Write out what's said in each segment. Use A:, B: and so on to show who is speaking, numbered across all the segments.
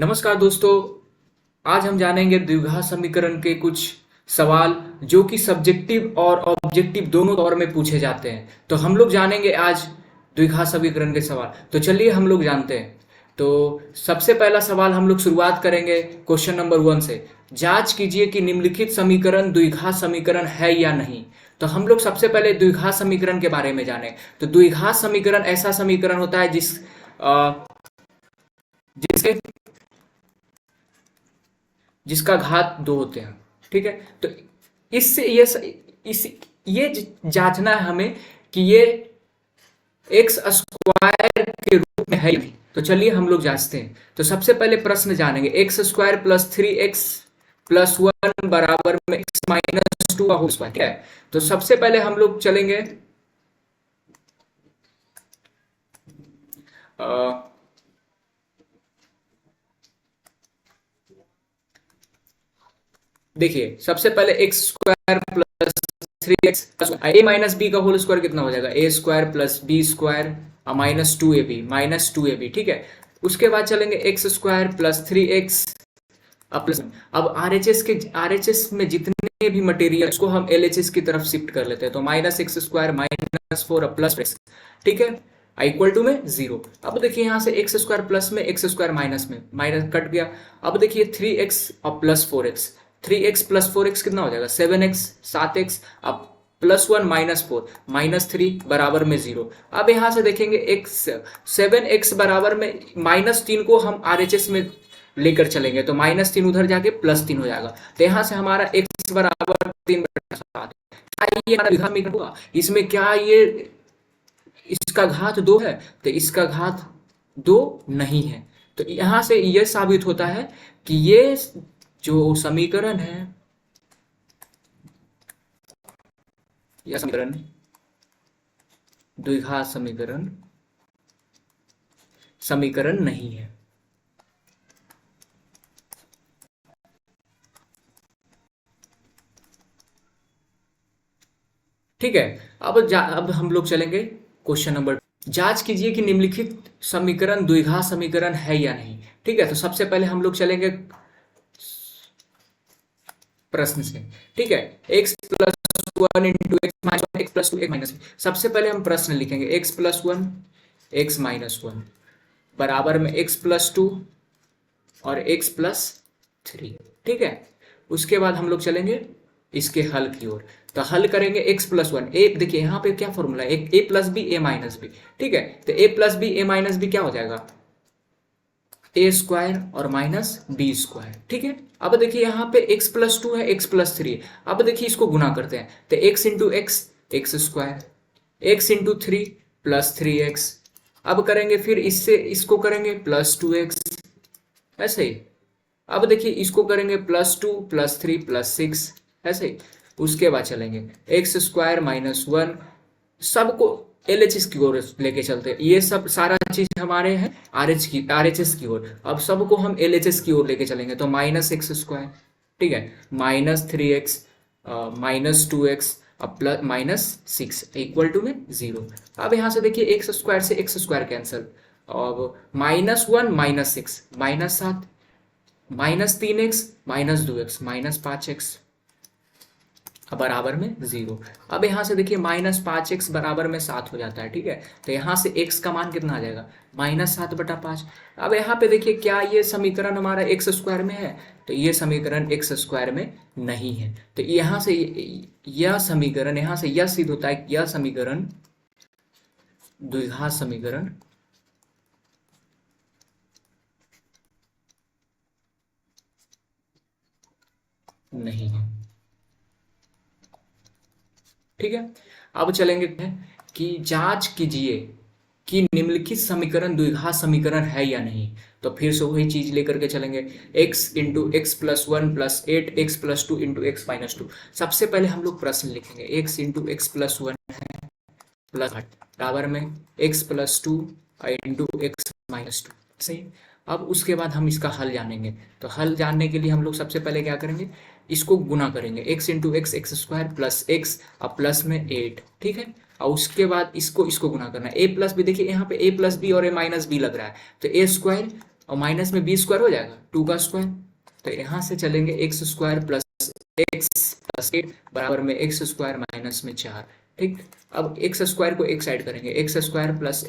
A: नमस्कार दोस्तों। आज हम जानेंगे द्विघात समीकरण के कुछ सवाल जो कि सब्जेक्टिव और ऑब्जेक्टिव दोनों तौर में पूछे जाते हैं। तो हम लोग जानेंगे आज द्विघात समीकरण के सवाल। तो चलिए हम लोग जानते हैं। तो सबसे पहला सवाल हम लोग शुरुआत करेंगे क्वेश्चन नंबर 1 से। जांच कीजिए कि निम्नलिखित समीकरण द्विघात समीकरण है या नहीं। तो हम लोग सबसे पहले द्विघात समीकरण के बारे में जाने। तो द्विघात समीकरण ऐसा समीकरण होता है जिसके जिसका घात 2 होते हैं। ठीक है। तो इससे ये जांचना है हमें कि ये एक्स स्क्वायर के रूप में है या नहीं। तो चलिए हम लोग जांचते हैं। तो सबसे पहले प्रश्न जानेंगे। X square plus 3x plus 1 बराबर में एक्स माइनस 2 का होल स्क्वायर। ठीक है। तो सबसे पहले हम लोग चलेंगे देखिए सबसे पहले x square plus 3x a minus b का होल स्क्वायर कितना हो जाएगा, a square plus b square minus 2ab। ठीक है। उसके बाद चलेंगे x square plus 3x plus. अब आरएचएस में जितने भी मटेरियल उसको हम एलएचएस की तरफ शिफ्ट कर लेते हैं। तो minus x square minus 4 plus x. ठीक है। इक्वल टू में 0। अब देखिए यहाँ से एक्स स्क्वायर प्लस में एक्स स्क्वायर माइनस में माइनस कट गया। अब देखिए 3x और plus 4x। 3x plus 4x कितना हो जाएगा 7x 7x। अब +1 -4 -3 बराबर में 0। अब यहाँ से देखेंगे x 7x बराबर में -3 को हम आरएचएस में लेकर चलेंगे तो -3 उधर जाके +3 हो जाएगा। तो यहाँ से हमारा x बराबर 3/7। क्या ये हमारा समीकरण हुआ? इसमें क्या ये इसका घात 2 है? तो इसका घात 2 नहीं है। तो यहाँ से यह साबित होता है कि ये जो समीकरण है यह समीकरण द्विघात समीकरण नहीं है। ठीक है। अब हम लोग चलेंगे क्वेश्चन नंबर। जांच कीजिए कि निम्नलिखित समीकरण द्विघात समीकरण है या नहीं। ठीक है। तो सबसे पहले हम लोग चलेंगे प्रश्न से। ठीक है। x plus 1 into x minus 1 x plus 2 x minus. सबसे पहले हम प्रश्न लिखेंगे x प्लस 1 एक्स माइनस 1 बराबर में x प्लस 2 और x प्लस 3। ठीक है। उसके बाद हम लोग चलेंगे इसके हल की ओर। तो हल करेंगे x प्लस 1। एक देखिए यहाँ पे क्या फॉर्मूला है, एक a plus b a minus b. ठीक है। तो a plus b a minus b क्या हो जाएगा, ए स्क्वायर और माइनस बी स्क्वायर। ठीक है। अब देखिए यहाँ पे x प्लस 2 है, x प्लस 3। अब देखिए इसको गुना करते हैं तो x into x x square, x into 3 plus 3x। अब करेंगे फिर इससे इसको करेंगे प्लस 2x ऐसे ही। अब देखिए इसको करेंगे +2 + 3 + 6 ऐसे ही। उसके बाद चलेंगे एक्स स्क्वायर माइनस 1। सबको एलएचएस की ओर लेके चलते हैं। ये सब सारा चीज हमारे हैं आरएचएस की ओर। अब सबको हम एलएचएस की ओर लेके चलेंगे तो -x²। ठीक है। -3x -2x अब प्लस -6 इक्वल टू में 0। अब यहाँ से देखिए एक्स स्क्वायर से एक्स स्क्वायर कैंसिल। अब -1 -6 -7 -3x -2x -5x बराबर में 0। अब यहाँ से देखिए -5x बराबर में 7 हो जाता है। ठीक है। तो यहाँ से x का मान कितना आ जाएगा -7/5। अब यहाँ पे देखिए क्या ये समीकरण हमारा एक्स स्क्वायर में है, तो ये समीकरण एक्स स्क्वायर में नहीं है। तो यहाँ से यह समीकरण यहाँ से यह सिद्ध होता है कि यह समीकरण द्विघात समीकरण नहीं है। ठीक है। अब चलेंगे कि जांच कीजिए कि निम्नलिखित समीकरण द्विघात समीकरण है या नहीं। तो फिर से वही चीज लेकर के चलेंगे x into x plus 1 plus 8 x plus 2 into x minus 2। सबसे पहले हम लोग प्रश्न लिखेंगे x इंटू एक्स प्लस 1 है प्लस बराबर में x plus 2 into x minus 2। सही। अब उसके बाद हम इसका हल जानेंगे। तो हल जानने के लिए हम लोग सबसे पहले क्या करेंगे, इसको गुना करेंगे x into x x square plus x और प्लस में 8। ठीक है। और उसके बाद इसको गुना करना है। a प्लस बी, देखिए यहाँ पे a प्लस बी और a माइनस बी लग रहा है तो a स्क्वायर और माइनस में बी स्क्वायर हो जाएगा 2 का स्क्वायर। तो यहाँ से चलेंगे x square plus x plus 8 बराबर में एक्स स्क्वायर माइनस में 4। ठीक, अब एक्स स्क्वायर को एक साइड करेंगे, x square plus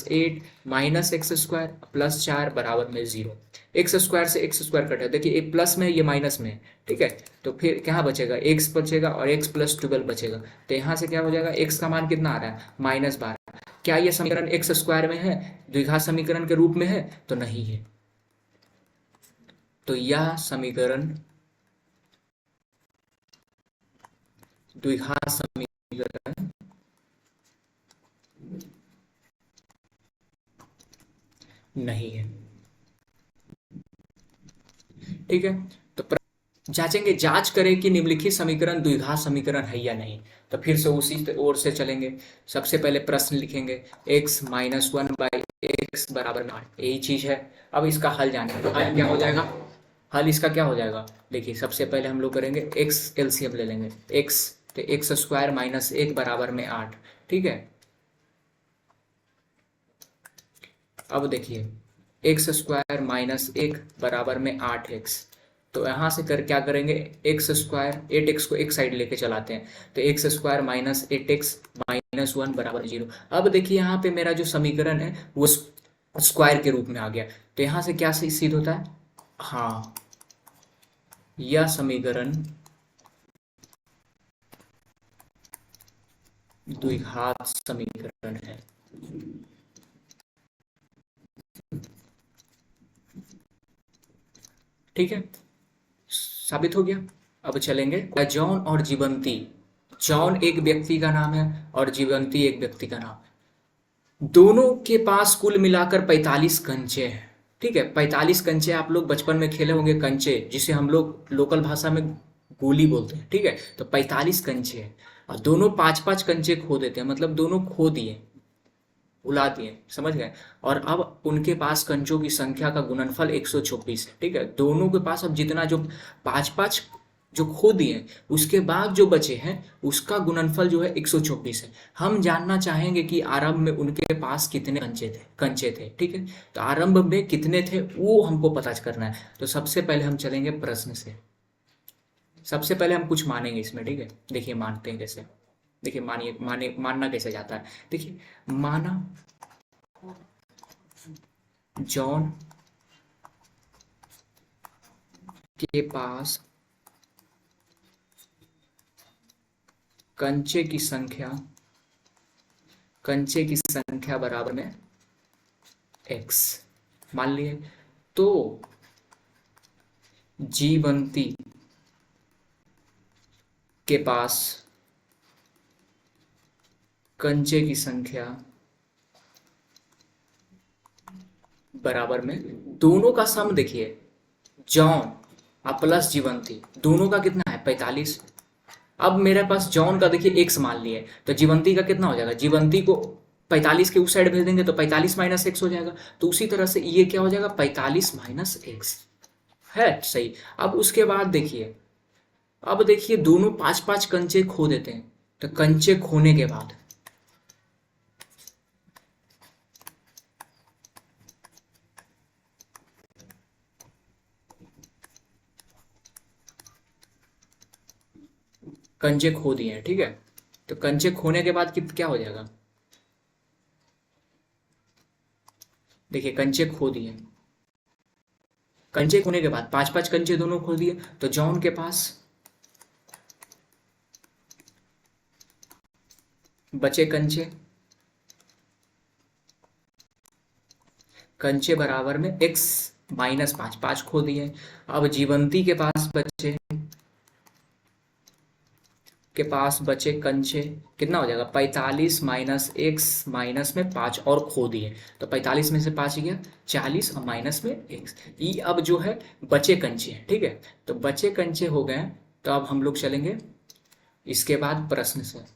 A: 8 minus x square plus 4 बराबर में 0। एक्स स्क्वायर से एक्स स्क्वायर कटा, देखिए ये प्लस में ये माइनस में, ठीक है। तो फिर क्या बचेगा, एक्स बचेगा और एक्स प्लस 12 बचेगा। तो यहाँ से क्या हो जाएगा, एक्स का मान कितना आ रहा है -12। क्या ये समीकरण एक्स स्क्वायर में है, द्विघात समीकरण के रूप में है? तो नहीं है। तो यह समीकरण द्विघात समीकरण नहीं है। ठीक है, तो जांचेंगे, जांच करें कि निम्नलिखित समीकरण द्विघात समीकरण है या नहीं। तो फिर से उसी ओर से चलेंगे। सबसे पहले प्रश्न लिखेंगे, x माइनस 1/x बराबर में 8, यही चीज है। अब इसका हल जाने, तो हल क्या हो जाएगा, हल इसका क्या हो जाएगा, देखिए सबसे पहले हम लोग करेंगे x एलसीएम ले लेंगे, x तो एक्स स्क्वायर माइनस 1 बराबर में 8। ठीक है, अब देखिए एक्स स्क्वायर माइनस 1 बराबर में 8x। तो यहाँ से कर क्या करेंगे, एक्स स्क्वायर 8x को एक साइड लेके चलाते हैं, तो x square minus 8x minus 1 बराबर 0। अब देखिए यहाँ पे मेरा जो समीकरण है वो स्क्वायर के रूप में आ गया। तो यहाँ से क्या सिद्ध होता है, हाँ यह समीकरण द्विघात समीकरण है। ठीक है, साबित हो गया। अब चलेंगे जॉन और जीवंती। जॉन एक व्यक्ति का नाम है और जीवंती एक व्यक्ति का नाम है। दोनों के पास कुल मिलाकर 45 कंचे हैं। ठीक है, 45 कंचे, आप लोग बचपन में खेले होंगे कंचे, जिसे हम लोग लोकल भाषा में गोली बोलते हैं। ठीक है, तो 45 कंचे हैं और दोनों 5-5 कंचे खो देते हैं, मतलब दोनों खो दिए, उला दिए, समझ गए। और अब उनके पास कंचों की संख्या का गुणनफल 124 है। ठीक है, दोनों के पास अब जितना जो 5-5 जो खो दिए, उसके बाद जो बचे हैं उसका गुणनफल जो है 124 है। हम जानना चाहेंगे कि आरंभ में उनके पास कितने कंचे थे। ठीक है, तो आरंभ में कितने थे वो हमको पता करना है। तो सबसे पहले हम चलेंगे प्रश्न से। सबसे पहले हम कुछ मानेंगे इसमें। ठीक है, देखिए मानते हैं कैसे, देखिए मानना कैसे जाता है। देखिए, माना जॉन के पास कंचे की संख्या बराबर में x मान लिए। तो जीवंती के पास कंचे की संख्या बराबर में, दोनों का सम देखिए, जॉन और प्लस जीवंती, दोनों का कितना है 45। अब मेरे पास जॉन का देखिए x मान लिए, तो जीवंती का कितना हो जाएगा, जीवंती को 45 के उस साइड भेज देंगे तो 45 माइनस एक्स हो जाएगा। तो उसी तरह से ये क्या हो जाएगा, 45 माइनस एक्स है, सही। अब उसके बाद देखिए, अब देखिए दोनों 5-5 कंचे खो देते हैं। तो कंचे खोने के बाद कंचे खो दिए हैं। ठीक है, तो कंचे खोने के बाद क्या हो जाएगा, देखिए कंचे खो दिए, कंचे खोने के बाद 5-5 कंचे दोनों खो दिए, तो जॉन के पास बचे कंचे बराबर में x माइनस 5 खो दिए। अब जीवंती के पास बचे कंचे कितना हो जाएगा, 45 माइनस एक्स माइनस में 5 और खो दिए। तो 45 में से 5 गया 40 और माइनस में एक्स, ये अब जो है बचे कंचे हैं। ठीक है, तो बचे कंचे हो गए। तो अब हम लोग चलेंगे इसके बाद प्रश्न से।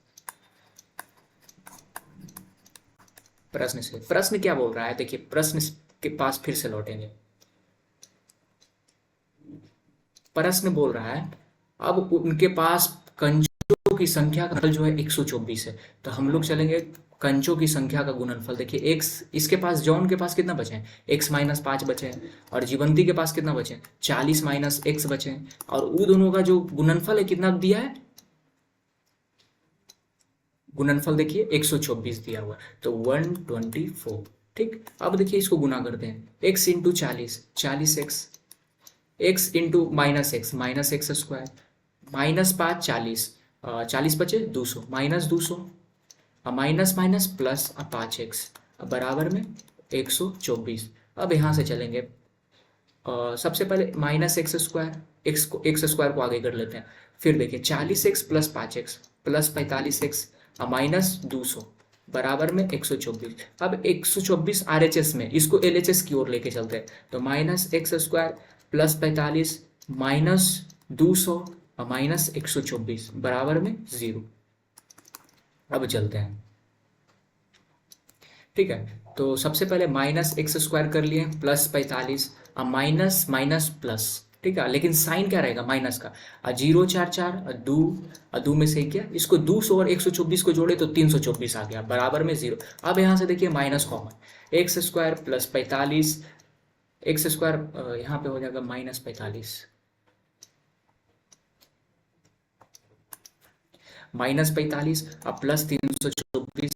A: प्रश्न क्या बोल रहा है, देखिए प्रश्न के पास फिर से लौटेंगे। प्रश्न बोल रहा है अब उनके पास कंचों की संख्या का जो है 124 है। तो हम लोग चलेंगे कंचों की संख्या का गुणनफल। देखिए एक्स, इसके पास जॉन के पास कितना बचे हैं, x-5 बचे हैं, और जीवंती के पास कितना बचे हैं, 40 - x बचे हैं, और वो दोनों का जो गुणनफल है कितना दिया है, गुणनफल देखिए 124 दिया हुआ है, तो 124। ठीक, अब देखिए इसको गुना करते हैं, x into 40x, x into -x -x², -5 40 बचे 200, -200, माइनस माइनस प्लस 5x बराबर में 124। अब यहाँ से चलेंगे, सबसे पहले -x² को आगे कर लेते हैं, फिर देखिए 40x plus 5x plus 45x -200 बराबर में 124। अब 124 RHS में, इसको LHS की ओर लेके चलते हैं, तो -x² प्लस 45 -200 -124 बराबर में 0। अब चलते हैं, ठीक है, तो सबसे पहले -x² कर लिए प्लस 45, अब माइनस माइनस प्लस, ठीक है, लेकिन साइन क्या रहेगा माइनस का, 0 4 4 दो में से क्या, इसको 200 और 124 को जोड़े तो 324 आ गया बराबर में 0। अब यहाँ से देखिए minus common, x² plus 45, x² यहाँ पे हो जाएगा -45 अब प्लस 324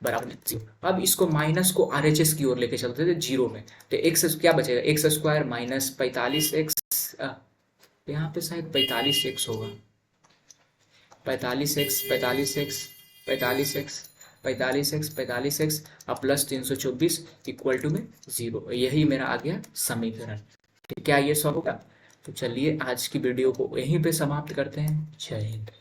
A: बराबर में 0। अब इसको माइनस को RHS की ओर लेके चलते थे 0 में, तो x क्या बचेगा, x² माइनस 45x, यहाँ पे शायद 45x होगा, 45x अब प्लस 324 इक्वल टू में 0। यही मेरा आ गया समीकरण। ठीक, क्या ये सॉल्व होगा? तो चलिए आज की वीडियो को यहीं पे समाप्त करते हैं। जय हिंद।